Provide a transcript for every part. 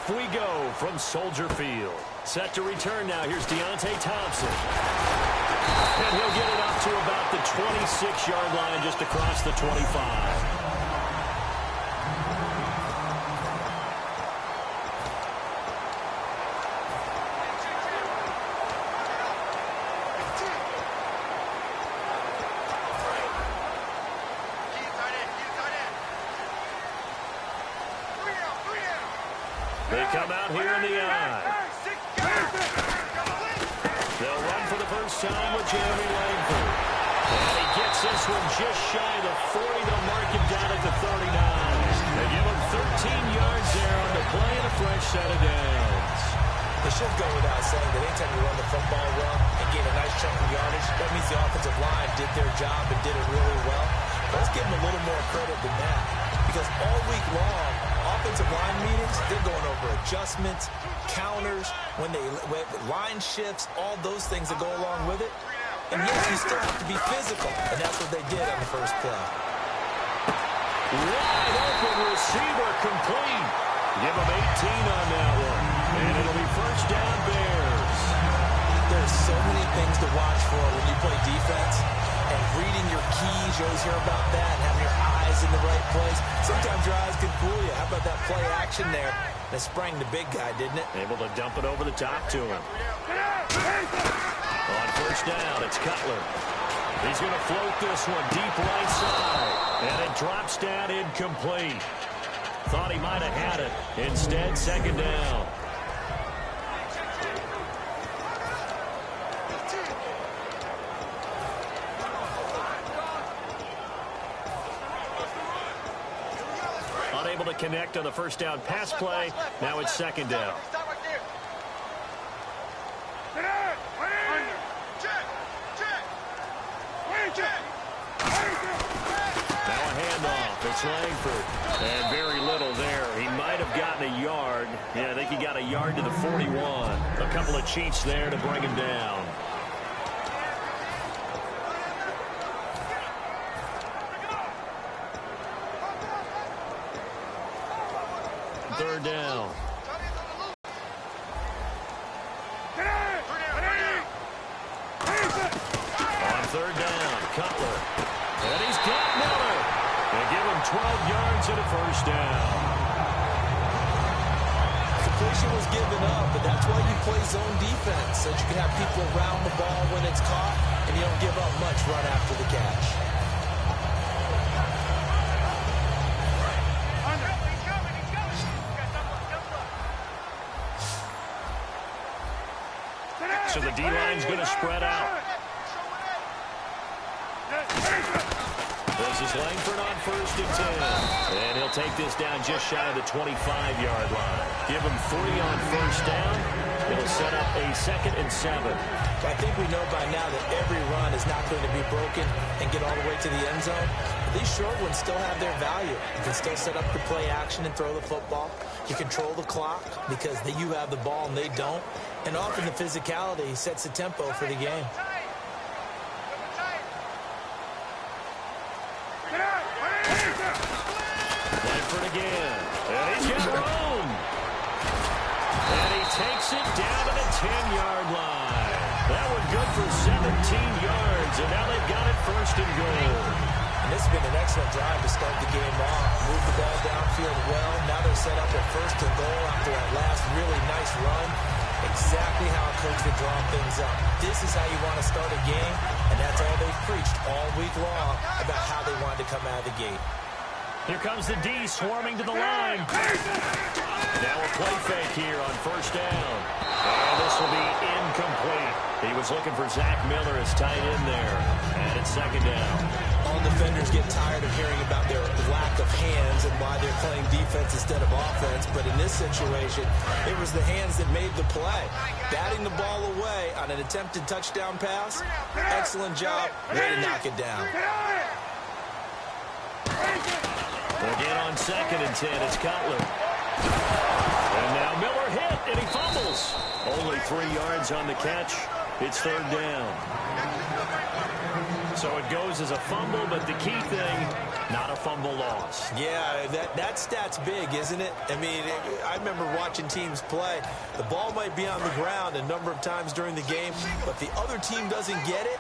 Off we go from Soldier Field. Set to return now. Here's Deontay Thompson. And he'll get it up to about the 26-yard line, just across the 25. They come out here in the eye. They'll run for the first time with Jeremy Langford. And he gets this one just shy of the 40. They'll mark him down at the 39. They give him 13 yards there on the play and a fresh set of downs. It should go without saying that anytime you run the football well and gain a nice chunk of yardage, that means the offensive line did their job and did it really well. But let's give them a little more credit than that. Because all week long, offensive line meetings, they're going over adjustments, counters, when line shifts, all those things that go along with it. And yes, you still have to be physical, and that's what they did on the first play. Wide open receiver complete. Give him 18 on that one. And it'll be first down Bears. There's so many things to watch for when you play defense. And reading your keys, you always hear about that, and having your eyes in the right place. Sometimes your eyes can fool you. How about that play action there? That sprang the big guy, didn't it? Able to dump it over the top to him. On first down, it's Cutler. He's going to float this one deep right side. And it drops down incomplete. Thought he might have had it. Instead, second down. Unable to connect on the first down pass play. Now it's second down. Now a handoff. It's Langford. And very little there. He might have gotten a yard. Yeah, I think he got a yard to the 41. A couple of cheats there to bring him down. Third down. On third down, Cutler. And he's got Miller. They give him 12 yards and a first down. Completion was given up, but that's why you play zone defense, so you can have people around the ball when it's caught, and you don't give up much run after the catch. So the D-line's going to spread out. This is Langford on first and 10. And he'll take this down just shy of the 25-yard line. Give him 3 on first down. It'll set up a 2nd and 7. I think we know by now that every run is not going to be broken and get all the way to the end zone. But these short ones still have their value. You can still set up the play action and throw the football. You control the clock because you have the ball and they don't. And often the physicality sets the tempo for the game. Langford again. And he's got room. And he takes it down to the 10-yard line. That one good for 17 yards. And now they've got it first and goal. And this has been an excellent drive to start the game off. Move the ball downfield well. Now they're set up at first and goal after that last really nice run. Exactly how a coach would draw things up. This is how you want to start a game, and that's all they've preached all week long about how they wanted to come out of the gate. Here comes the D swarming to the line. Now a play fake here on first down. And this will be incomplete. He was looking for Zach Miller as tight end there. And it's second down. All defenders get tired of hearing about their lack of hands and why they're playing defense instead of offense. But in this situation, it was the hands that made the play. Batting the ball away on an attempted touchdown pass. Excellent job. Way to knock it down. Again on 2nd and 10, it's Cutler. And now Miller hit, and he fumbles. Only 3 yards on the catch. It's third down. So it goes as a fumble, but the key thing, not a fumble loss. Yeah, that stat's big, isn't it? I mean, I remember watching teams play. The ball might be on the ground a number of times during the game, but the other team doesn't get it.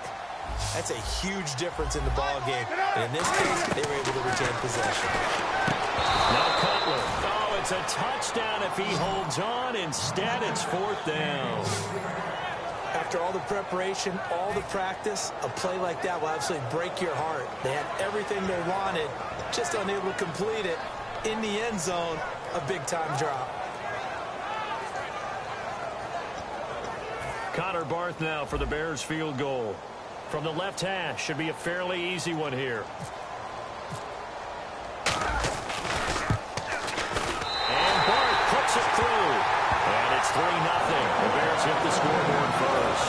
That's a huge difference in the ball game. And in this case, they were able to retain possession. Now Cutler. Oh, it's a touchdown if he holds on. Instead, it's 4th down. After all the preparation, all the practice, a play like that will absolutely break your heart. They had everything they wanted, just unable to complete it. In the end zone, a big-time drop. Connor Barth now for the Bears field goal. From the left hash, should be a fairly easy one here. And Barth puts it through. And it's 3-0. The Bears hit the scoreboard first.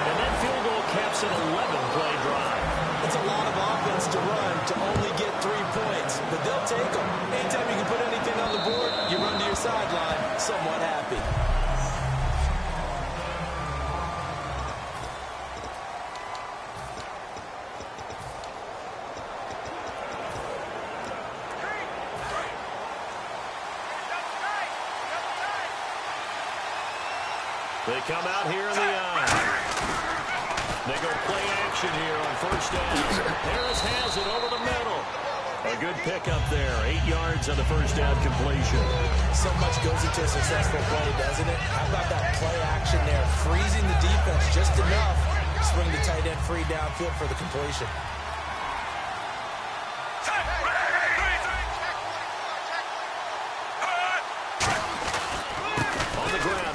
And that field goal caps an 11-play drive. It's a lot of offense to run to only get 3 points, but they'll take them. Anytime you can put anything on the board, you run to your sideline somewhat happy. They come out here in the eye. They go play action here on 1st down. Harris has it over the middle. A good pickup there. 8 yards on the 1st down completion. So much goes into a successful play, doesn't it? How about that play action there? Freezing the defense just enough. Swing the tight end free downfield for the completion.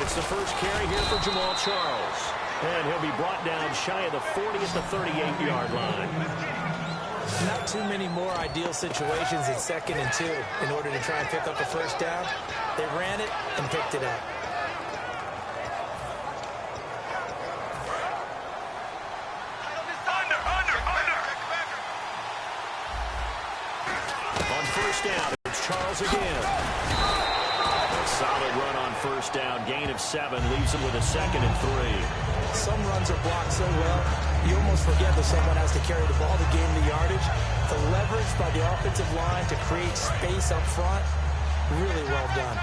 It's the first carry here for Jamal Charles. And he'll be brought down shy of the 40 at the 38-yard line. Not too many more ideal situations in 2nd and 2 in order to try and pick up a 1st down. They ran it and picked it up. On 1st down, it's Charles again. Solid run on 1st down. Gain of 7 leaves him with a 2nd and 3. Some runs are blocked so well, you almost forget that someone has to carry the ball to gain the yardage. The leverage by the offensive line to create space up front, really well done.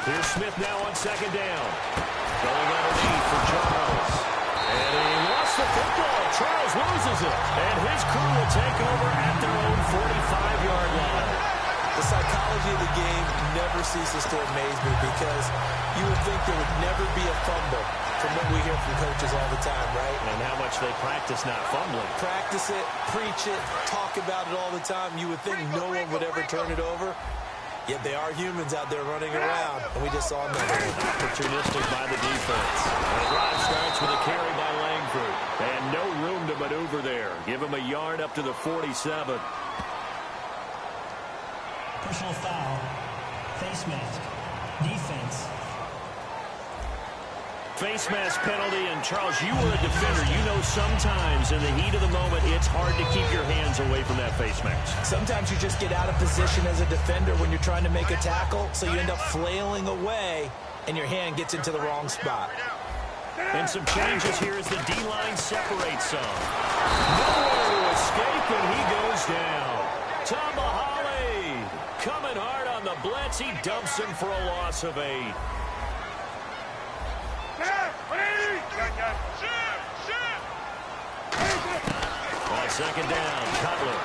Here's Smith now on 2nd down. Going underneath for Charles. And he lost the football. Charles loses it. And his crew will take over at their own 45-yard line. The psychology of the game never ceases to amaze me because you would think there would never be a fumble from what we hear from coaches all the time, right? And how much they practice not fumbling. Practice it, preach it, talk about it all the time. You would think no one would ever turn it over. Yet they are humans out there running around, and we just saw another one. Opportunistic by the defense. And the drive starts with a carry by Langford. And no room to maneuver there. Give him a yard up to the 47. Personal foul. Face mask. Defense. Face mask penalty, and Charles, you were a defender. You know sometimes in the heat of the moment, it's hard to keep your hands away from that face mask. Sometimes you just get out of position as a defender when you're trying to make a tackle, so you end up flailing away, and your hand gets into the wrong spot. And some changes here as the D-line separates some. Nowhere to escape, and he goes down. Tamahale coming hard on the blitz. He dumps him for a loss of 8. On 2nd down, Cutler.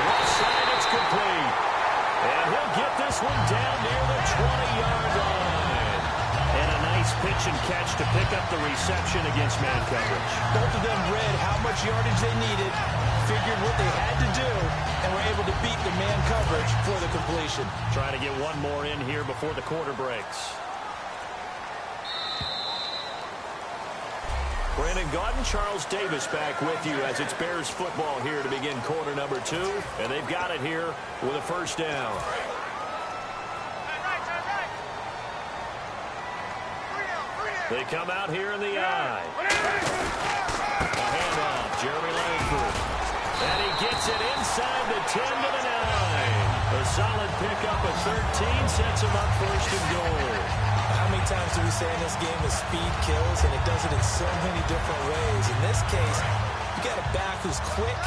Left side, it's complete. And he'll get this one down near the 20-yard line. And a nice pitch and catch to pick up the reception against man coverage. Both of them read how much yardage they needed, figured what they had to do, and were able to beat the man coverage for the completion. Trying to get one more in here before the quarter breaks. Brandon Gaudin, Charles Davis back with you as it's Bears football here to begin quarter number 2. And they've got it here with a 1st down. They come out here in the eye. A handoff, Jeremy Langford. And he gets it inside the 10 to the 9. A solid pickup of 13 sets him up 1st and goal. How many times do we say in this game that speed kills, and it does it in so many different ways? In this case, you got a back who's quick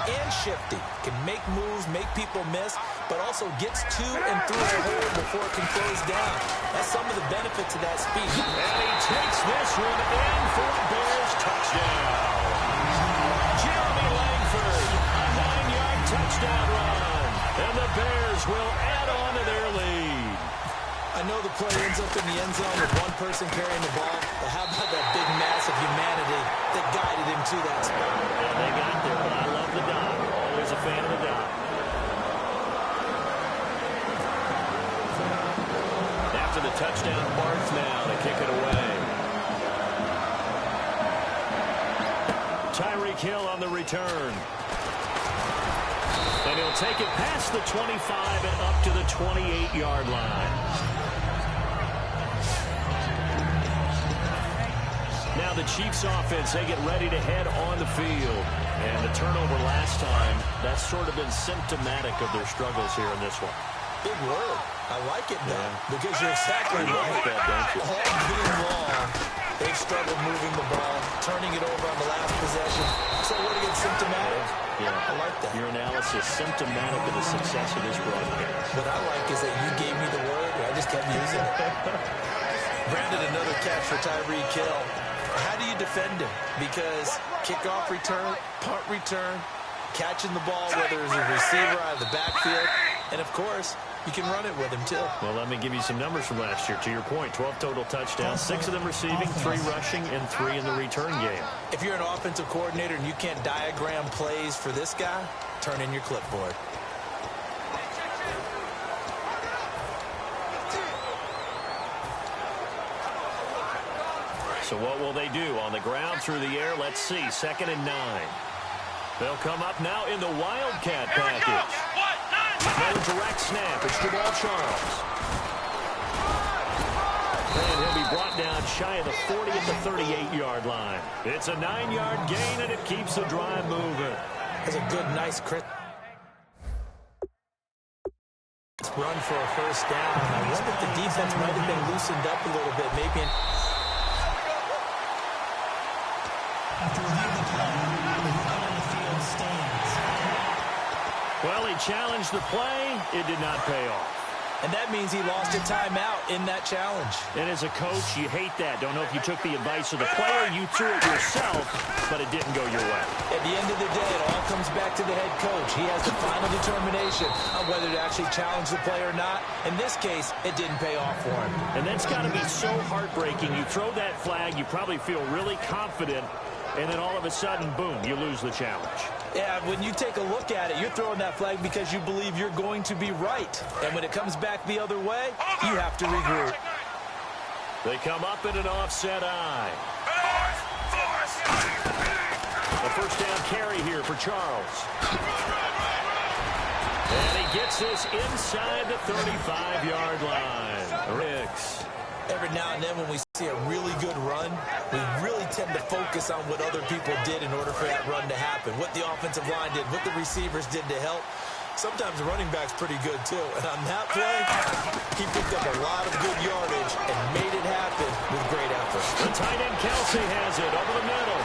and shifty, can make moves, make people miss, but also gets to and through the hole before it can close down. That's some of the benefits of that speed. And he takes this one in for a Bears touchdown. Jeremy Langford, a 9-yard touchdown run, and the Bears will add on to their lead. I know the play ends up in the end zone with one person carrying the ball, but how about that big mass of humanity that guided him to that spot? Yeah, they got there, but I love the dot. Always a fan of the dot. After the touchdown, Barth now to kick it away. Tyreek Hill on the return. And he'll take it past the 25 and up to the 28-yard line. Now the Chiefs offense, they get ready to head on the field. And the turnover last time, that's sort of been symptomatic of their struggles here in this one. Big word. I like it, though, because you're exactly You right. like that, don't you? All game long, they've struggled moving the ball, turning it over on the last possession. So what again, symptomatic? Yeah, I like that. Your analysis symptomatic of the success of this broadcast. What I like is that you gave me the word, and I just kept using it. Brandon, another catch for Tyreek Hill. How do you defend him? Because kickoff return, punt return, catching the ball, whether it's a receiver out of the backfield, and, of course, you can run it with him, too. Well, let me give you some numbers from last year. To your point, 12 total touchdowns, 6 of them receiving, 3 rushing, and 3 in the return game. If you're an offensive coordinator and you can't diagram plays for this guy, turn in your clipboard. So what will they do? On the ground, through the air, let's see. 2nd and 9. They'll come up now in the Wildcat package. No direct snap. It's Jamal Charles. And he'll be brought down shy of the 40 at the 38-yard line. It's a 9-yard gain, and it keeps the drive moving. That's a good, nice, crisp run for a first down. I wonder if the defense might have been loosened up a little bit. Maybe After reviewing the play, the run on the field stands. Well, he challenged the play. It did not pay off. and that means he lost a timeout in that challenge. And as a coach, you hate that. Don't know if you took the advice of the player, you threw it yourself, but it didn't go your way. At the end of the day, it all comes back to the head coach. He has the final determination on whether to actually challenge the play or not. In this case, it didn't pay off for him. And that's got to be so heartbreaking. You throw that flag, you probably feel really confident, and then all of a sudden, boom, you lose the challenge. Yeah, when you take a look at it, you're throwing that flag because you believe you're going to be right. And when it comes back the other way, you have to regroup. They come up in an offset eye. A first down carry here for Charles. And he gets this inside the 35-yard line. Ricks. Every now and then when we see a really good run, we really tend to focus on what other people did in order for that run to happen. What the offensive line did, what the receivers did to help. Sometimes the running back's pretty good, too. And on that play, he picked up a lot of good yardage and made it happen with great effort. The tight end Kelsey has it over the middle.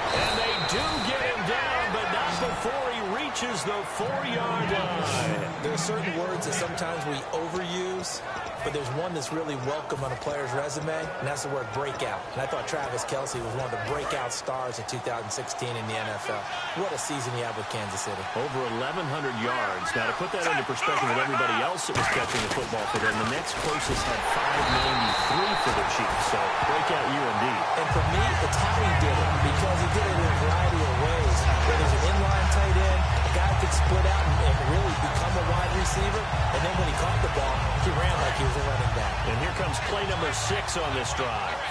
And they do get him down, but not before he reaches the 4-yard line. There are certain words that sometimes we overuse, but there's one that's really welcome on a player's resume, and that's the word breakout. And I thought Travis Kelsey was one of the breakout stars of 2016 in the NFL. What a season he had with Kansas City. Over 1,100 yards. Now, to put that into perspective with everybody else that was catching the football for them, the next closest had 593 for the Chiefs. So, breakout year indeed. And for me, it's how he did it, because he did it in a variety of ways. Whether it's an inline tight end, a guy could split out and really become a wide receiver, and then when he caught the ball, he ran like he was a running back. And here comes play number 6 on this drive.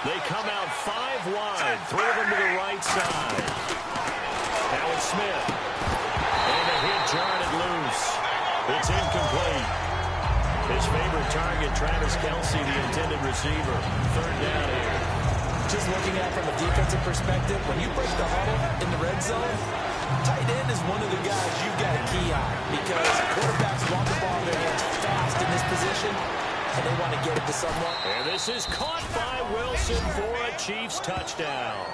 They come out 5 wide, 3 of them to the right side. Howard Smith. And a hit, jarred it loose. It's incomplete. His favorite target, Travis Kelsey, the intended receiver. 3rd down here. Just looking at it from a defensive perspective, when you break the huddle in the red zone, tight end is one of the guys you've got a key on, because quarterbacks want the ball in their hands fast in this position. and they want to get it to someone. And this is caught by Wilson for a Chiefs touchdown.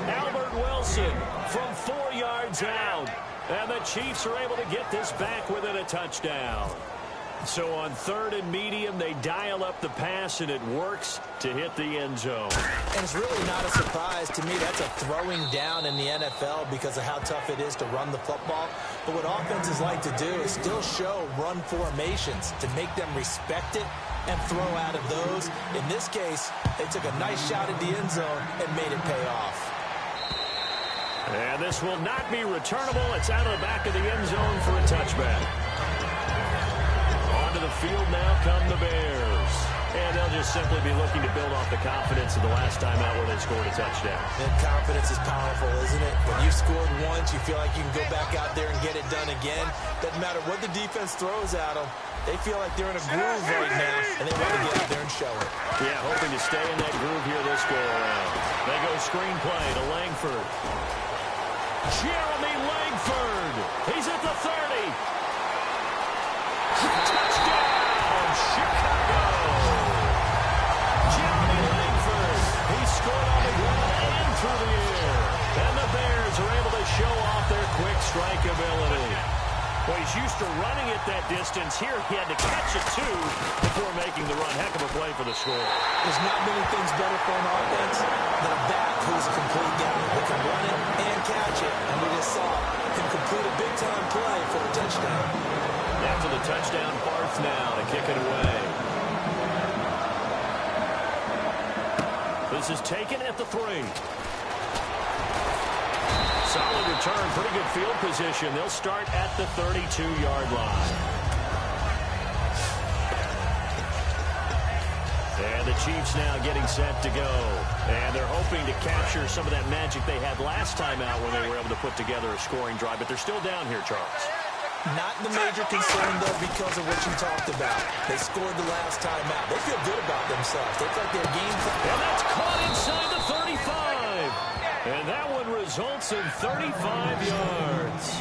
Albert Wilson from 4 yards out. And the Chiefs are able to get this back within a touchdown. So on 3rd and medium, they dial up the pass, and it works to hit the end zone. And it's really not a surprise to me. That's a throwing down in the NFL because of how tough it is to run the football. But what offenses like to do is still show run formations to make them respect it and throw out of those. In this case, they took a nice shot at the end zone and made it pay off. And this will not be returnable. It's out of the back of the end zone for a touchback. Onto the field now come the Bears. And they'll just simply be looking to build off the confidence of the last time out where they scored a touchdown. And confidence is powerful, isn't it? When you scored once, you feel like you can go back out there and get it done again. Doesn't matter what the defense throws at them. They feel like they're in a groove right now, and they want to get out there and show it. Yeah, hoping to stay in that groove here this go-around. They go screenplay to Langford. Jeremy Langford. He's at the 30. Touchdown, Chicago. Jeremy Langford. He scored on the ground and through the air. And the Bears are able to show off their quick strike ability. Well, he's used to running it that distance. Here he had to catch it, too, before making the run. Heck of a play for the score. There's not many things better for an offense than a back who's a complete guy. They can run it and catch it. And we just saw him complete a big-time play for a touchdown. After the touchdown, Barth now to kick it away. This is taken at the 3. Solid return, pretty good field position. They'll start at the 32-yard line. And the Chiefs now getting set to go. And they're hoping to capture some of that magic they had last time out when they were able to put together a scoring drive. But they're still down here, Charles. Not the major concern, though, because of what you talked about. They scored the last time out. They feel good about themselves. They feel like their game plan. And that's caught inside the 35. And that one results in 35 yards.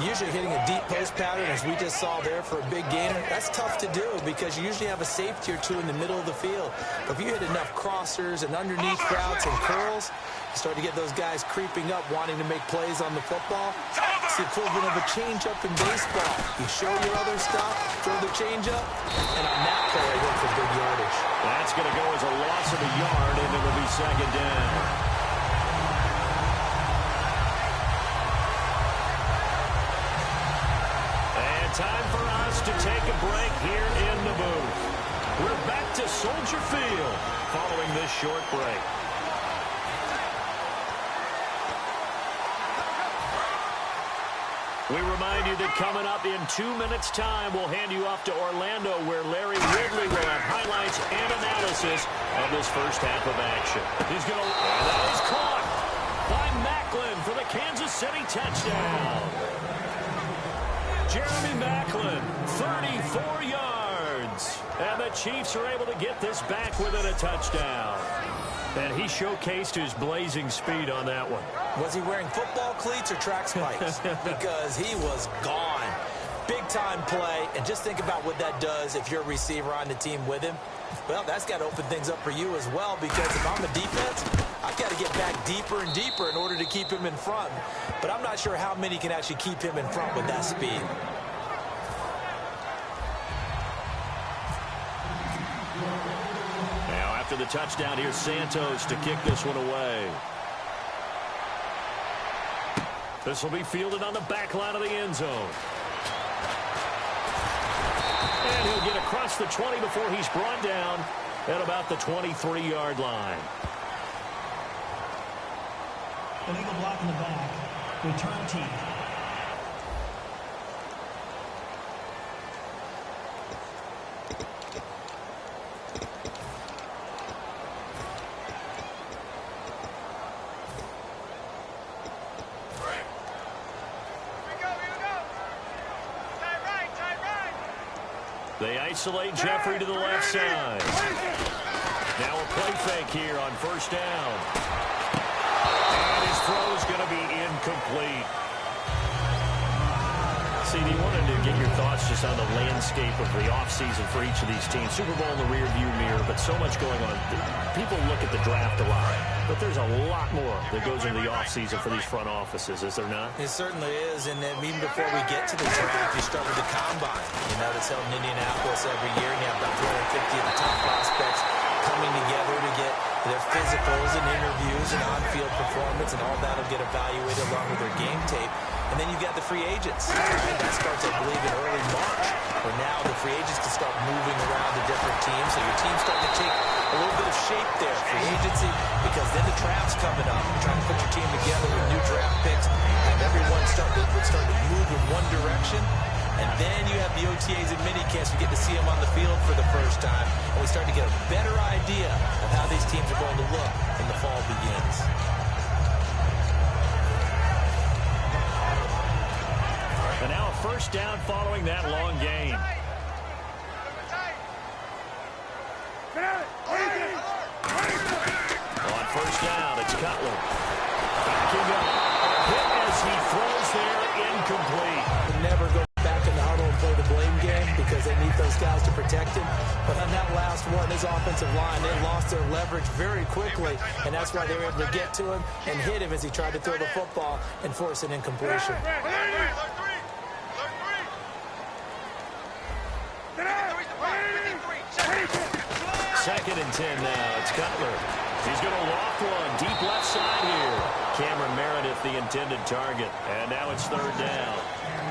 Usually hitting a deep post pattern, as we just saw there for a big gainer, that's tough to do because you usually have a safety or two in the middle of the field. But if you hit enough crossers and underneath routes and curls, you start to get those guys creeping up, wanting to make plays on the football. It's the equivalent of a changeup in baseball. You show your other stuff, throw the changeup, and on that play, I went for big yardage. That's going to go as a loss of a yard, and it'll be 2nd down. Time for us to take a break here in the booth. We're back to Soldier Field following this short break. We remind you that coming up in 2 minutes' time, we'll hand you off to Orlando, where Larry Ridley will have highlights and analysis of this first half of action. He's going to, and that is caught by Macklin for the Kansas City touchdown. Jeremy Macklin, 34 yards. And the Chiefs are able to get this back within a touchdown. And he showcased his blazing speed on that one. Was he wearing football cleats or track spikes? Because he was gone. Big-time play. And just think about what that does if you're a receiver on the team with him. Well, that's got to open things up for you as well, because if I'm a defense, I've got to get back deeper and deeper in order to keep him in front. But I'm not sure how many can actually keep him in front with that speed. Now, after the touchdown, here's Santos to kick this one away. This will be fielded on the back line of the end zone. And he'll get across the 20 before he's brought down at about the 23-yard line. Illegal block in the back. Return team. They isolate Jeffrey to the left side. Now a play fake here on 1st down. And his throw is going to be incomplete. CD, wanted to get your thoughts just on the landscape of the offseason for each of these teams. Super Bowl in the rearview mirror, but so much going on. People look at the draft a lot, but there's a lot more that goes into the offseason for these front offices, is there not? It certainly is, and then even before we get to the draft, you start with the combine. You know, it's held in Indianapolis every year, and you have about 350 of the top prospects coming together to get their physicals and interviews and on-field performance, and all that will get evaluated along with their game tape. And then you got the free agents. Right? That starts, I believe, in early March, where now the free agents can start moving around to different teams. So your team's starting to take a little bit of shape there, free agency, because then the draft's coming up. You're trying to put your team together with new draft picks, have everyone start to move in one direction. And then you have the OTAs and minicamps. We get to see them on the field for the first time. And we start to get a better idea of how these teams are going to look when the fall begins. And now a first down following that long gain. On first down, it's Cutler. Backing up. Hit as he throws there, incomplete. Never go back in the huddle and play the blame game because they need those guys to protect him. But on that last one, his offensive line, they lost their leverage very quickly, and that's why they were able to get to him and hit him as he tried to throw the football and force an incompletion. Second and 10 now. It's Cutler. He's going to loft one deep left side here. Cameron Meredith, the intended target. And now it's third down.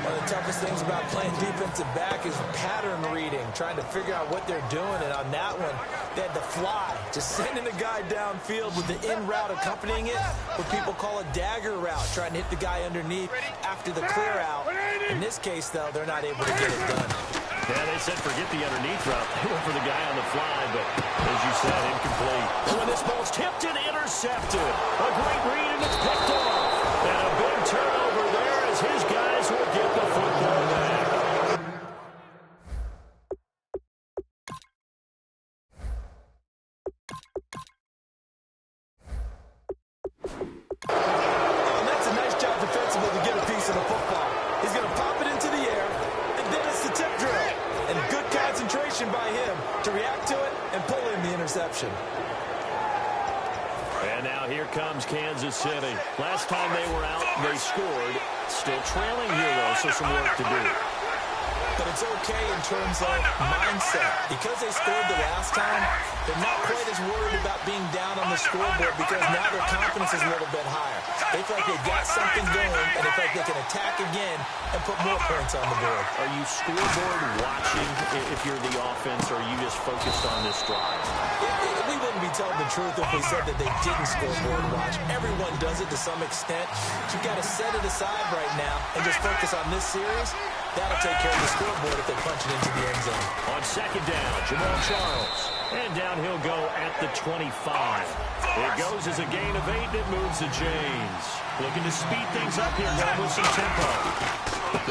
One of the toughest things about playing defensive back is pattern reading, trying to figure out what they're doing. And on that one, they had the fly, just sending the guy downfield with the in route accompanying it, what people call a dagger route, trying to hit the guy underneath after the clear out. In this case, though, they're not able to get it done. Yeah, they said forget the underneath route. They went for the guy on the fly, but as you said, incomplete. When this ball's tipped and intercepted. A great read, and it's picked off. And a big turnover there as his guys will get the football back. And that's a nice job defensively to get a piece of the football. He's going to pop it into the air, and then it's the tip drill. And good concentration by him to react to it and pull in the interception. And now here comes Kansas City. Last time they were out, they scored. Still trailing here, though, so some work to do. But it's okay in terms of mindset. Because they scored the last time, they're not quite as worried about being down on the scoreboard because now their confidence is a little bit higher. They feel like they've got something going, and they feel like they can attack again and put more points on the board. Are you scoreboard watching if you're the offense, or are you just focused on this drive? We wouldn't be telling the truth if we said that they didn't scoreboard watch. Everyone does it to some extent. But you've got to set it aside right now and just focus on this series. That'll take care of the scoreboard if they punch it into the end zone. On second down, Jamal Charles. And down he'll go at the 25. It goes as a gain of 8, and it moves to James. Looking to speed things up here, going with some tempo.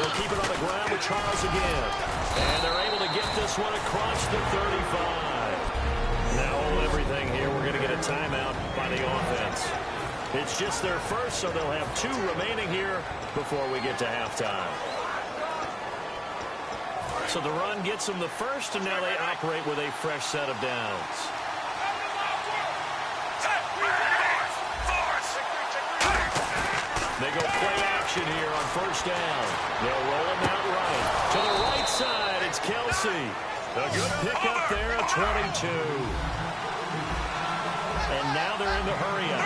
They'll keep it on the ground with Charles again. And they're able to get this one across the 35. Now hold everything here. We're going to get a timeout by the offense. It's just their first, so they'll have 2 remaining here before we get to halftime. So the run gets them the first, and now they operate with a fresh set of downs. They go play action here on first down. They'll roll him out right. To the right side, it's Kelsey. A good pickup there at 22. And now they're in the hurry-up.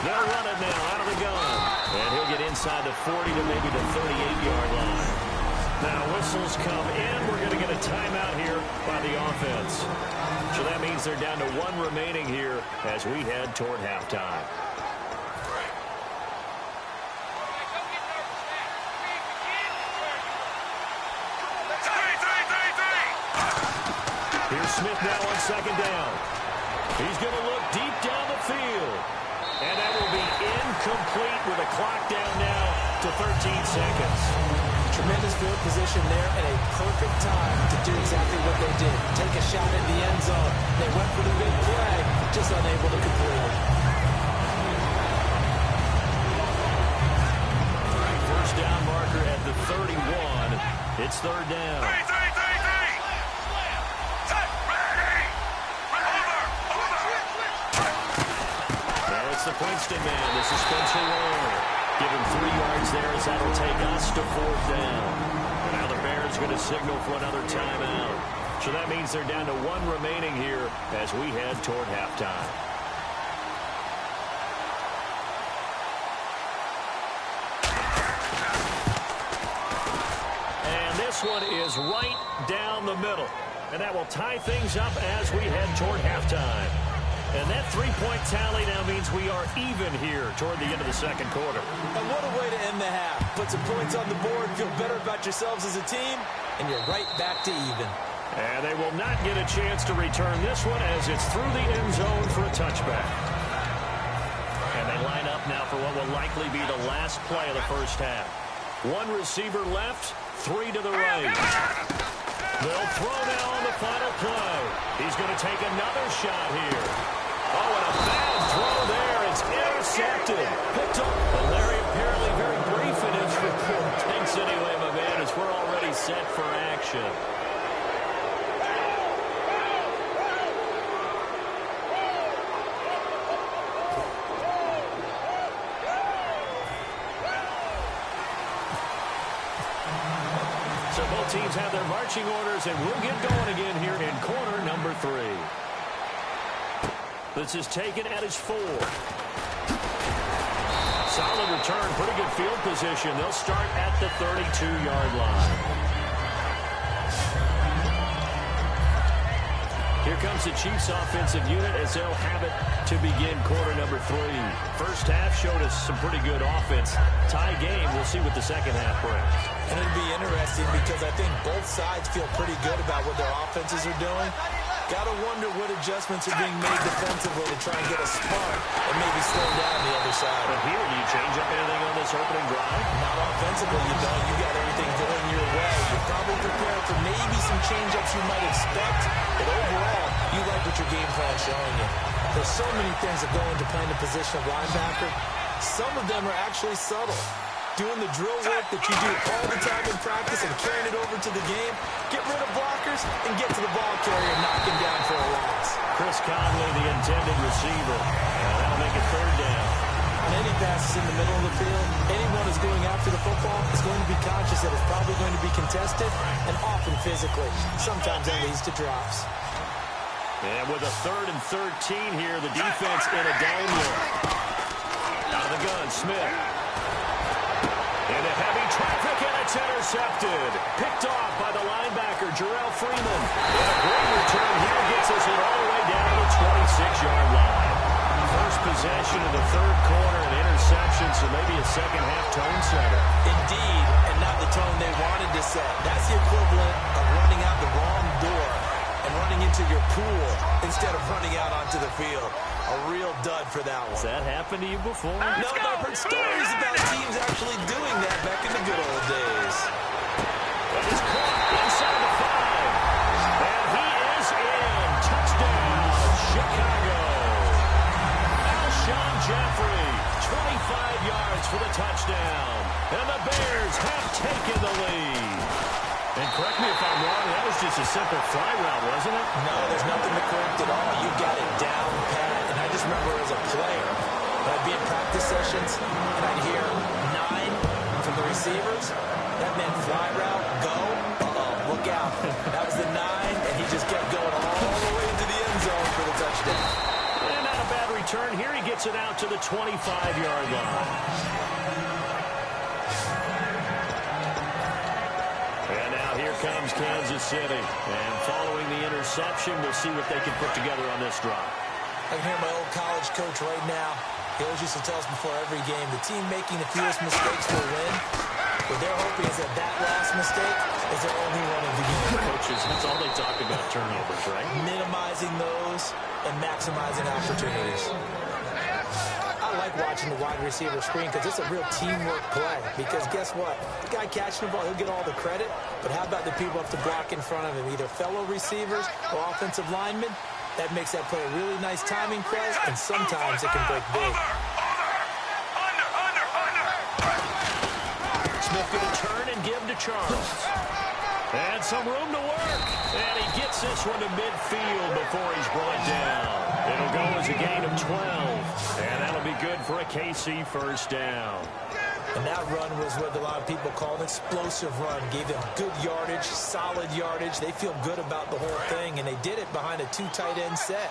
They'll run it now out of the gun. And he'll get inside the 40 to maybe the 38-yard line. Now whistles come in. We're going to get a timeout here by the offense. So that means they're down to 1 remaining here as we head toward halftime. Here's Smith now on second down. He's going to look deep down the field. And that will be incomplete with a clock down now to 13 seconds. Tremendous field position there and a perfect time to do exactly what they did. Take a shot at the end zone. They went for the big play, just unable to complete it. It's third down. And it's the Princeton man. This is Spencer Ware. Give him 3 yards there as that'll take us to fourth down. And now the Bears going to signal for another timeout. So that means they're down to 1 remaining here as we head toward halftime. And this one is right down the middle. And that will tie things up as we head toward halftime. And that 3-point tally now means we are even here toward the end of the second quarter. And what a way to end the half. Put some points on the board, feel better about yourselves as a team, and you're right back to even. And they will not get a chance to return this one as it's through the end zone for a touchback. And they line up now for what will likely be the last play of the first half. 1 receiver left, 3 to the right. They'll throw now on the final play. He's going to take another shot here. Oh, and a bad throw there. It's intercepted. Picked up. But Larry apparently very brief in his report. Thanks anyway, my man, as we're already set for action. So both teams have their marching orders, and we'll get going again here in quarter number 3. This is taken at his 4. Solid return, pretty good field position. They'll start at the 32-yard line. Here comes the Chiefs offensive unit as they'll have it to begin quarter number 3. First half showed us some pretty good offense. Tie game, we'll see what the second half brings. And it'll be interesting because I think both sides feel pretty good about what their offenses are doing. Got to wonder what adjustments are being made defensively to try and get a spark and maybe slow down the other side. But here, do you change up anything on this opening drive? Not offensively, you don't. You got everything going your way. You're probably prepared for maybe some change-ups you might expect, but overall, you like what your game plan's showing you. There's so many things that go into playing the position of linebacker. Some of them are actually subtle. Doing the drill work that you do all the time in practice and carrying it over to the game. Get rid of blockers and get to the ball carrier and knock him down for a loss. Chris Conley, the intended receiver. And that'll make it third down. On any passes in the middle of the field, anyone who's going after the football is going to be conscious that it's probably going to be contested and often physically. Sometimes that leads to drops. And with a 3rd and 13 here, the defense in a down look. Out of the gun, Smith. Into heavy traffic, and it's intercepted. Picked off by the linebacker, Jarrell Freeman. And a great return here gets us it all the way down to the 26-yard line. First possession of the third quarter, an interception, so maybe a second-half tone setter. Indeed, and not the tone they wanted to set. That's the equivalent of running out the wrong door and running into your pool instead of running out onto the field. A real dud for that one. Has that happened to you before? No, but I've heard stories about teams actually doing that back in the good old days. But he's caught inside the 5. And he is in. Touchdown, Chicago. Alshon Jeffrey, 25 yards for the touchdown. And the Bears have taken the lead. And correct me if I'm wrong, that was just a simple fly route, wasn't it? No, there's nothing to correct at all. You got it down pat. And I just remember as a player, I'd be in practice sessions, and I'd hear 9 from the receivers. That meant fly route, go. Uh-oh, look out. That was the 9, and he just kept going all the way into the end zone for the touchdown. And not a bad return here. He gets it out to the 25-yard line. And now here comes Kansas City. And following the interception, we'll see what they can put together on this drive. I can hear my old college coach right now. He always used to tell us before every game, the team making the fewest mistakes will win. What they're hoping is that last mistake is their only one of the game. Coaches, that's all they talk about, turnovers, right? Minimizing those and maximizing opportunities. I like watching the wide receiver screen because it's a real teamwork play. Because guess what? The guy catching the ball, he'll get all the credit. But how about the people who have to block in front of him, either fellow receivers or offensive linemen? That makes that play a really nice timing play, and sometimes it can break big. Smith going to turn and give to Charles. And some room to work. And he gets this one to midfield before he's brought down. It'll go as a gain of 12. And that'll be good for a KC first down. And that run was what a lot of people call an explosive run. Gave them good yardage, solid yardage. They feel good about the whole thing, and they did it behind a 2 tight end set.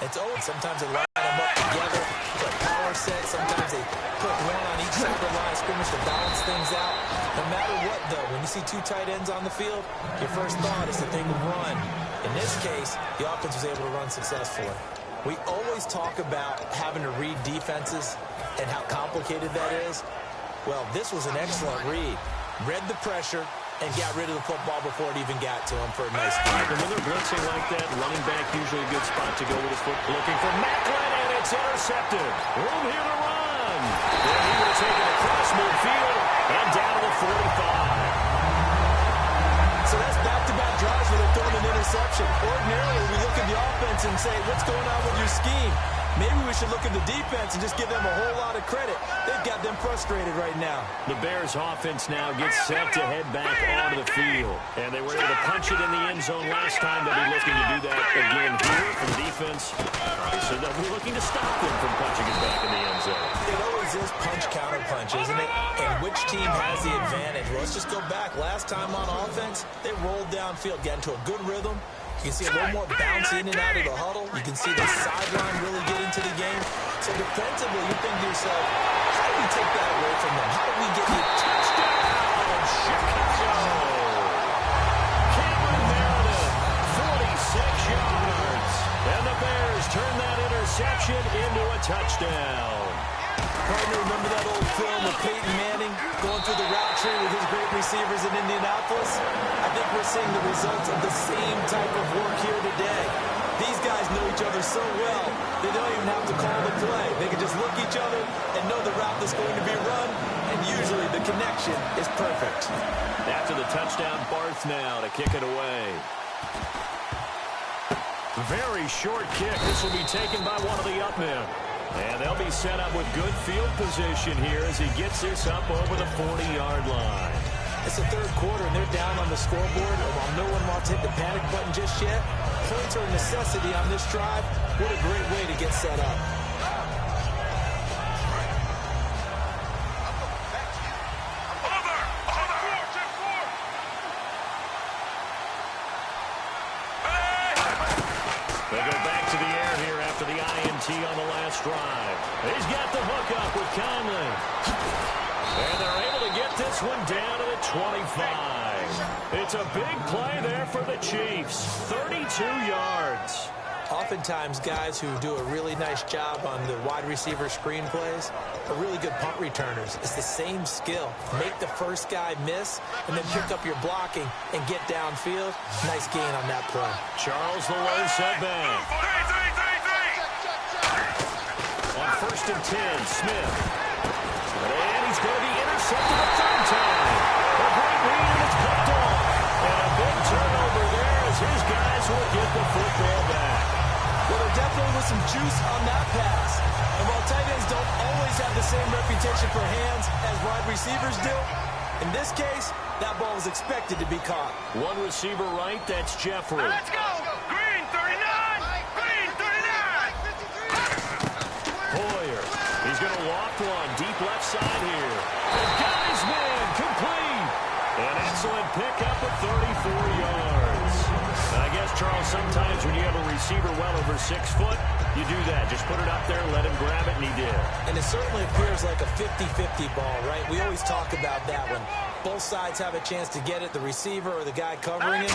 It's sometimes they line them up together for a power set. Sometimes they put one on each side of the line of scrimmage to balance things out. No matter what, though, when you see 2 tight ends on the field, your first thought is that they would run. In this case, the offense was able to run successfully. We always talk about having to read defenses and how complicated that is. Well, this was an excellent read. Read the pressure and got rid of the football before it even got to him for a nice play. And when they're blitzing like that, running back usually a good spot to go with his foot. Looking for Macklin, and it's intercepted. Room here to run. And he would have taken it across midfield and down to the 45. So that's back-to-back drives where they're throwing an interception. Ordinarily, we look at the offense and say, what's going on with your scheme? Maybe we should look at the defense and just give them a whole lot of credit. They've got them frustrated right now. The Bears offense now gets set to head back onto the field. And they were able to punch it in the end zone last time. They'll be looking to do that again here from defense. So they'll be looking to stop them from punching it back in the end zone. It always is punch-counter-punch, isn't it? And which team has the advantage? Well, let's just go back. Last time on offense, they rolled downfield, got into a good rhythm. You can see a little more bounce in and out of the huddle. You can see the sideline really get into the game. So defensively, you think to yourself, how do we take that away from them? How do we get the touchdown? Chicago! Cameron Meredith, 46 yards. And the Bears turn that interception into a touchdown. Partner, remember that old film with Peyton Manning going through the route tree with his great receivers in Indianapolis? I think we're seeing the results of the same type of work here today. These guys know each other so well, they don't even have to call the play. They can just look each other and know the route that's going to be run, and usually the connection is perfect. After the touchdown, Barth now to kick it away. Very short kick. This will be taken by one of the up men. And they'll be set up with good field position here as he gets this up over the 40-yard line. It's the third quarter, and they're down on the scoreboard. And while no one wants to hit the panic button just yet, points are a necessity on this drive. What a great way to get set up. They go back to the air here after the INT on the last drive. He's got the hook up with Conley. And they're able to get this one down to the 25. It's a big play there for the Chiefs. 32 yards. Oftentimes, guys who do a really nice job on the wide receiver screen plays are really good punt returners. It's the same skill. Make the first guy miss, and then pick up your blocking and get downfield. Nice gain on that play. Charles the low setback. On 1st and 10, Smith. And he's going to be intercepted a third time. A great read, and it's picked off. And a big turnover there as his guys will get the football back. Well, there definitely was some juice on that pass. And while tight ends don't always have the same reputation for hands as wide receivers do, in this case, that ball was expected to be caught. One receiver right, that's Jeffrey. Let's go! Green 39! Green 39! Hoyer, he's going to walk one deep left side here. And got his man complete. An excellent pickup at 34 yards. I guess, Charles, sometimes when you have a receiver well over 6 foot, you do that. Just put it up there, let him grab it, and he did. And it certainly appears like a 50-50 ball, right? We always talk about that when both sides have a chance to get it, the receiver or the guy covering him.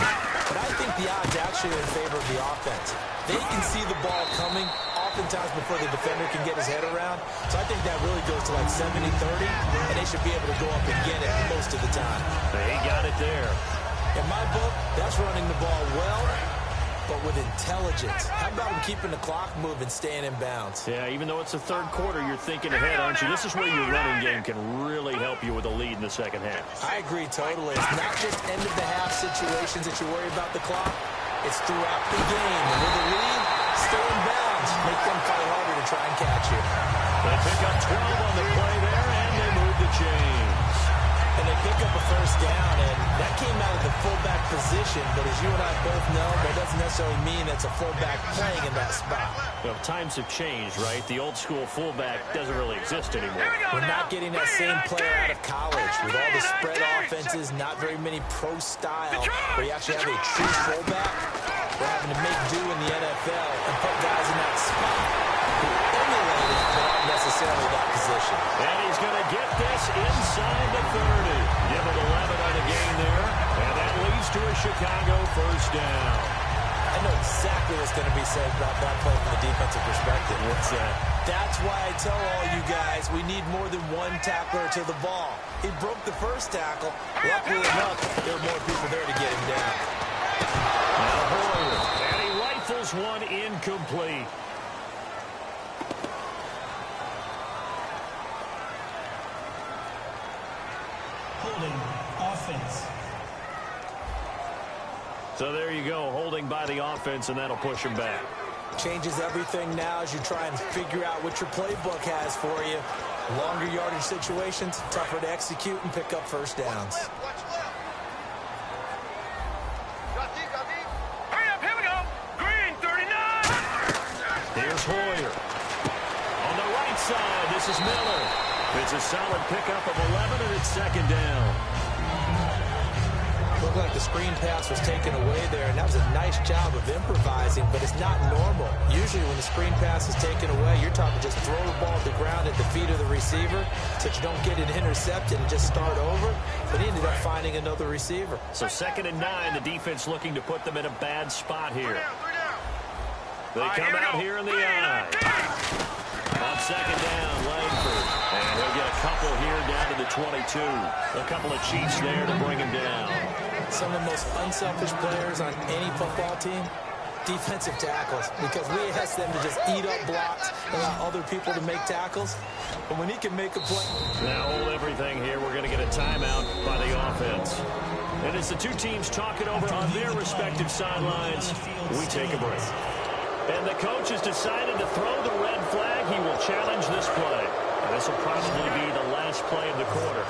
But I think the odds actually are in favor of the offense. They can see the ball coming oftentimes before the defender can get his head around. So I think that really goes to like 70-30, and they should be able to go up and get it most of the time. They got it there. In my book, that's running the ball well, but with intelligence. How about him keeping the clock moving, staying in bounds? Yeah, even though it's the third quarter, you're thinking ahead, aren't you? This is where your running game can really help you with a lead in the second half. I agree totally. It's not just end-of-the-half situations that you worry about the clock. It's throughout the game. And with a lead, stay in bounds. Make them fight harder to try and catch you. They pick up 12 on the play there, and they move the chains. And they pick up a first first down, and that came out of the fullback position, but as you and I both know, that doesn't necessarily mean it's a fullback playing in that spot. Well, times have changed, right? The old school fullback doesn't really exist anymore. We're not getting that same player out of college. With all the spread offenses, not very many pro style, where you actually have a true fullback. We're having to make do in the NFL and put guys in that spot who emulate it, but aren't necessarily that position. And he's going to get this inside the 30. Give him 11 on the game there, and that leads to a Chicago first down. I know exactly what's going to be said about that play from the defensive perspective. What's that? That's why I tell all you guys we need more than one tackler to the ball. He broke the first tackle. Luckily enough, there were more people there to get him down. Now Hoyer, and he rifles one incomplete. Holding, offense. So there you go, holding by the offense, and that'll push him back. Changes everything now as you try and figure out what your playbook has for you. Longer yardage situations, tougher to execute and pick up first downs. Hurry up, here we go. Green, 39. Here's Hoyer. On the right side, this is Miller. It's a solid pickup of 11, and it's second down. Looked like the screen pass was taken away there, and that was a nice job of improvising, but it's not normal. Usually when the screen pass is taken away, you're talking just throw the ball to the ground at the feet of the receiver so that you don't get it intercepted and just start over, but he ended up finding another receiver. So 2nd and 9, the defense looking to put them in a bad spot here. They come out here in the eye. On 2nd down, Langford. And he'll get a couple here down to the 22. A couple of Chiefs there to bring him down. Some of the most unselfish players on any football team, defensive tackles, because we ask them to just eat up blocks and allow other people to make tackles. But when he can make a play. Now hold everything here. We're going to get a timeout by the offense. And as the two teams talk it over on their respective sidelines, we take a break. And the coach has decided to throw the red flag. He will challenge this play. And this will probably be the last play of the quarter.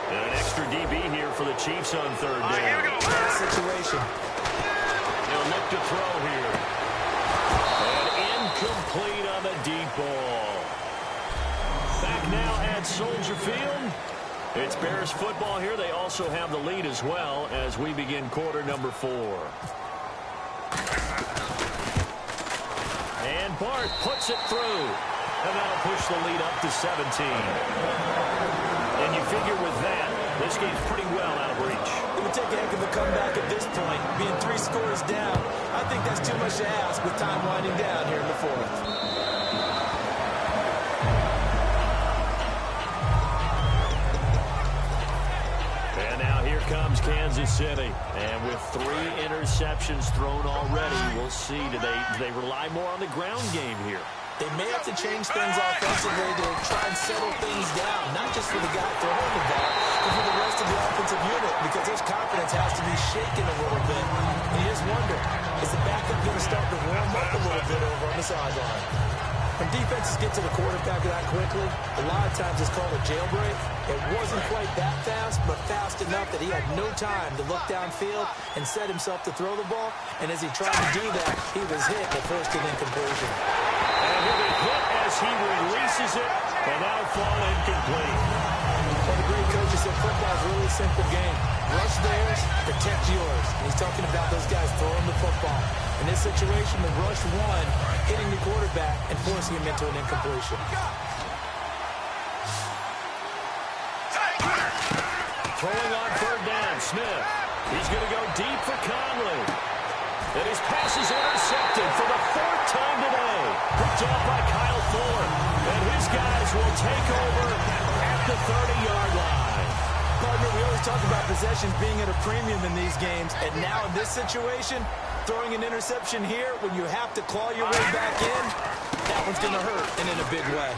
And an extra DB here for the Chiefs on 3rd down. Bad situation. He'll look to throw here. And incomplete on the deep ball. Back now at Soldier Field. It's Bears football here. They also have the lead as well as we begin quarter number 4. And Bart puts it through. And that'll push the lead up to 17. And you figure with that, this game's pretty well out of reach. It would take a heck of a comeback at this point. Being 3 scores down, I think that's too much to ask with time winding down here in the 4th. And now here comes Kansas City. And with 3 interceptions thrown already, we'll see, do they rely more on the ground game here? They may have to change things offensively to try and settle things down, not just for the guy throwing the ball, but for the rest of the offensive unit, because his confidence has to be shaken a little bit. And you just wonder, is the backup going to start to warm up a little bit over on the sideline? When defenses get to the quarterback that quickly, a lot of times it's called a jailbreak. It wasn't quite that fast, but fast enough that he had no time to look downfield and set himself to throw the ball. And as he tried to do that, he was hit at first and incompletion. And he'll be hit as he releases it, and that'll fall incomplete. Well, the great coach said football is really a simple game. Rush theirs, protect yours. And he's talking about those guys throwing the football. In this situation, the rush one, hitting the quarterback and forcing him into an incompletion. Throwing on 3rd down, Smith. He's going to go deep for Conley. And his pass is intercepted for the 4th time today. Picked off by Kyle Fuller. And his guys will take over at the 30-yard line. Partner, we always talk about possessions being at a premium in these games. And now in this situation, throwing an interception here when you have to claw your way back in, that one's going to hurt and in a big way.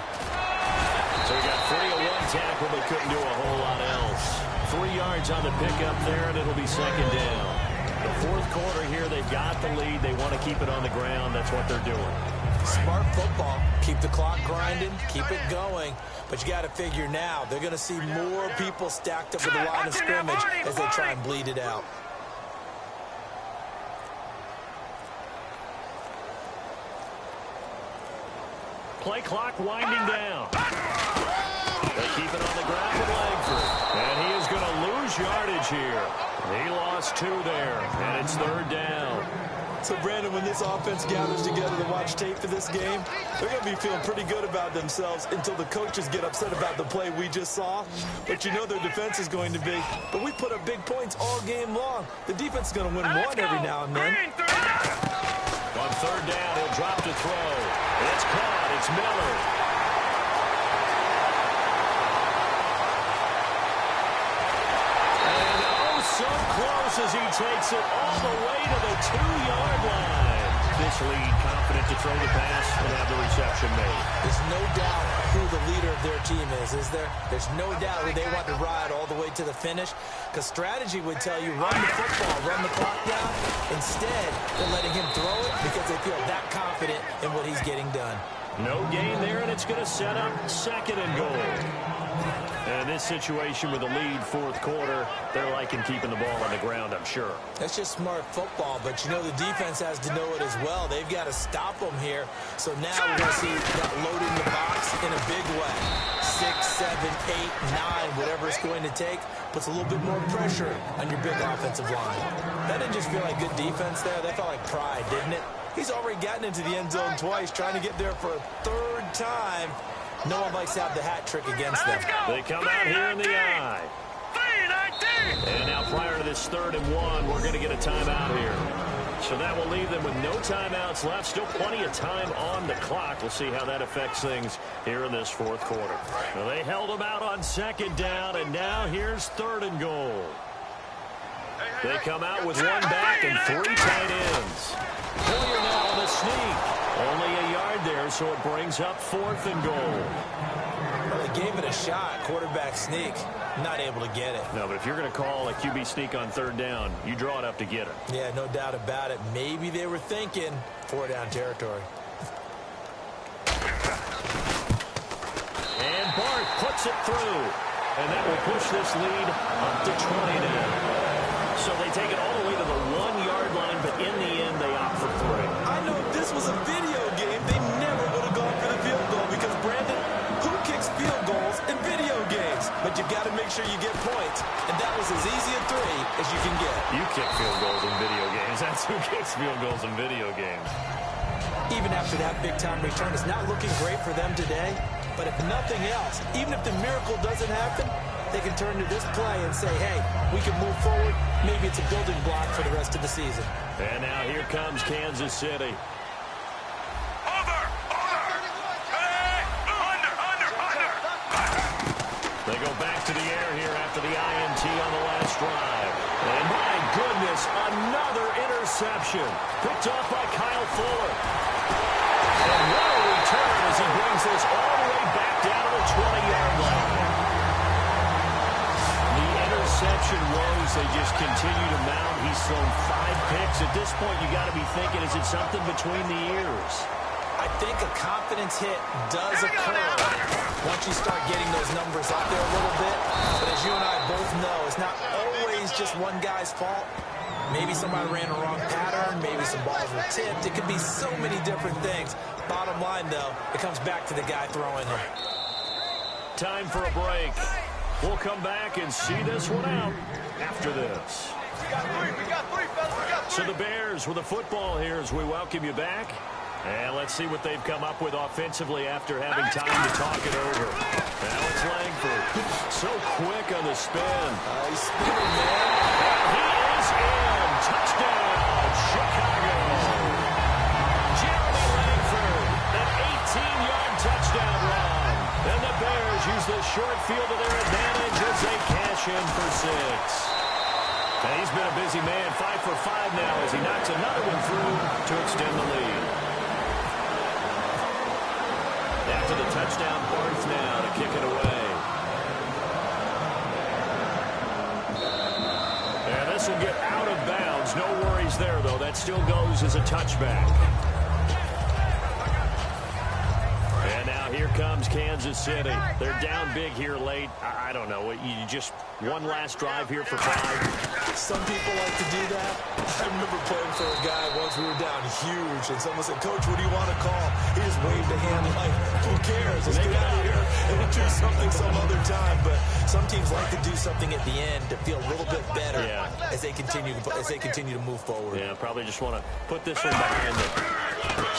So he got 3 of 1 tackle, but couldn't do a whole lot else. 3 yards on the pickup there, and it'll be 2nd down. The 4th quarter here, they've got the lead. They want to keep it on the ground. That's what they're doing. Smart football. Keep the clock grinding. Keep it going. But you got to figure now, they're going to see more people stacked up at the line of scrimmage as they try and bleed it out. Play clock winding down. They keep it on the ground with Langford. And he is going to lose yardage here. He lost 2 there, and it's 3rd down. So, Brandon, when this offense gathers together to watch tape for this game, they're going to be feeling pretty good about themselves until the coaches get upset about the play we just saw. But you know their defense is going to be. But we put up big points all game long. The defense is going to win one every now and then. On 3rd down, he'll drop to throw. It's caught. It's Miller. So close as he takes it all the way to the 2-yard line. This lead, confident to throw the pass and have the reception made. There's no doubt who the leader of their team is there? There's no doubt who they want to ride all the way to the finish. Because strategy would tell you, run the football, run the clock down. Instead, they're letting him throw it because they feel that confident in what he's getting done. No gain there, and it's going to set up 2nd and goal. And in this situation with the lead 4th quarter, they're liking keeping the ball on the ground, I'm sure. That's just smart football, but you know the defense has to know it as well. They've got to stop them here. So now we're going to see that load in the box in a big way. 6, 7, 8, 9, whatever it's going to take, puts a little bit more pressure on your big offensive line. That didn't just feel like good defense there. That felt like pride, didn't it? He's already gotten into the end zone twice, trying to get there for a 3rd time. No one likes to have the hat trick against them. They come out here in the eye. And now prior to this 3rd and 1, we're going to get a timeout here. So that will leave them with no timeouts left. Still plenty of time on the clock. We'll see how that affects things here in this 4th quarter. Now they held them out on 2nd down, and now here's 3rd and goal. They come out with 1 back and 3 tight ends. Poyer now on the sneak. Only a yard there, so it brings up 4th and goal. Well, they gave it a shot. Quarterback sneak. Not able to get it. No, but if you're going to call a QB sneak on 3rd down, you draw it up to get it. Yeah, no doubt about it. Maybe they were thinking 4-down territory. And Bart puts it through. And that will push this lead up to 20 now. So they take it all the way to the 1-yard line, but in the end, they opt for 3. I know if this was a video game, they never would have gone for the field goal because, Brandon, who kicks field goals in video games? But you've got to make sure you get points, and that was as easy a 3 as you can get. You kick field goals in video games. That's who kicks field goals in video games. Even after that big-time return, it's not looking great for them today. But if nothing else, even if the miracle doesn't happen, they can turn to this play and say, hey, we can move forward. Maybe it's a building block for the rest of the season. And now here comes Kansas City. They go back to the air here after the INT on the last drive. And my goodness, another interception. Picked off by Kyle Fuller. And what a return as he brings this all the way back down to the 20-yard line. The interception woes, they just continue to mount. He's thrown 5 picks. At this point, you got to be thinking, is it something between the ears? I think a confidence hit does occur once you start getting those numbers up there a little bit. But as you and I both know, it's not always just one guy's fault. Maybe somebody ran a wrong pattern. Maybe some balls were tipped. It could be so many different things. Bottom line, though, it comes back to the guy throwing them. Time for a break. We'll come back and see this one out after this. We got 3, fellas. So the Bears with the football here as we welcome you back. And let's see what they've come up with offensively after having time to talk it over. Now it's Langford. So quick on the spin. He's spinning, man. He is in. Touchdown, Chicago. Jeremy Langford, an 18-yard touchdown run. And the Bears use the short field to their advantage as they cash in for 6. And he's been a busy man, 5 for 5 now as he knocks another one through to extend the lead. After the touchdown, Barnes now to kick it away. And this will get out of bounds. No worries there, though. That still goes as a touchback. comes Kansas City. They're down big here late. I don't know. You just one last drive here for 5. Some people like to do that. I remember playing for a guy once. We were down huge, and someone said, "Coach, what do you want to call?" He just waved a hand like, "Who cares? Let's get out of here and we'll do something some other time." But some teams like to do something at the end to feel a little bit better as they continue to move forward. Yeah, probably just want to put this one behind them.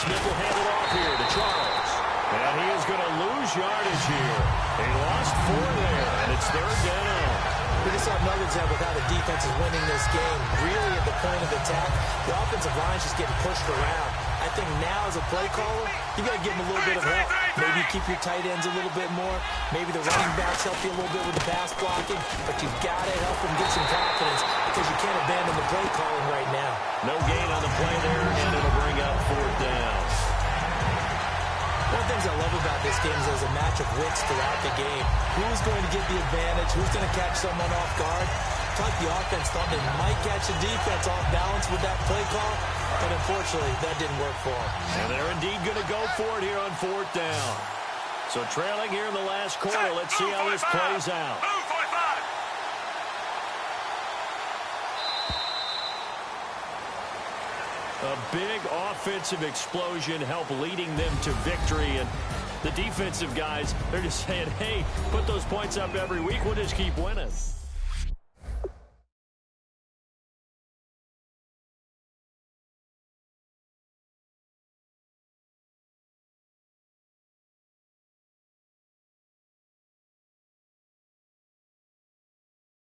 Smith will hand it off here to Charles. And he is going to lose yardage here. He lost 4 there, and it's 3rd down. We just saw another example of how the defense is winning this game. Really at the point of attack, the offensive line's just getting pushed around. I think now as a play caller, you got to give them a little bit of help. Maybe keep your tight ends a little bit more. Maybe the running backs help you a little bit with the pass blocking. But you've got to help them get some confidence because you can't abandon the play calling right now. No gain on the play there, and it'll bring up 4th down. One of the things I love about this game is there's a match of wits throughout the game. Who's going to get the advantage? Who's going to catch someone off guard? I feel like the offense thought they might catch the defense off balance with that play call, but unfortunately, that didn't work for them. And they're indeed going to go for it here on 4th down. So trailing here in the last quarter, let's see how this plays out. A big offensive explosion helped leading them to victory. And the defensive guys, they're just saying, hey, put those points up every week. We'll just keep winning.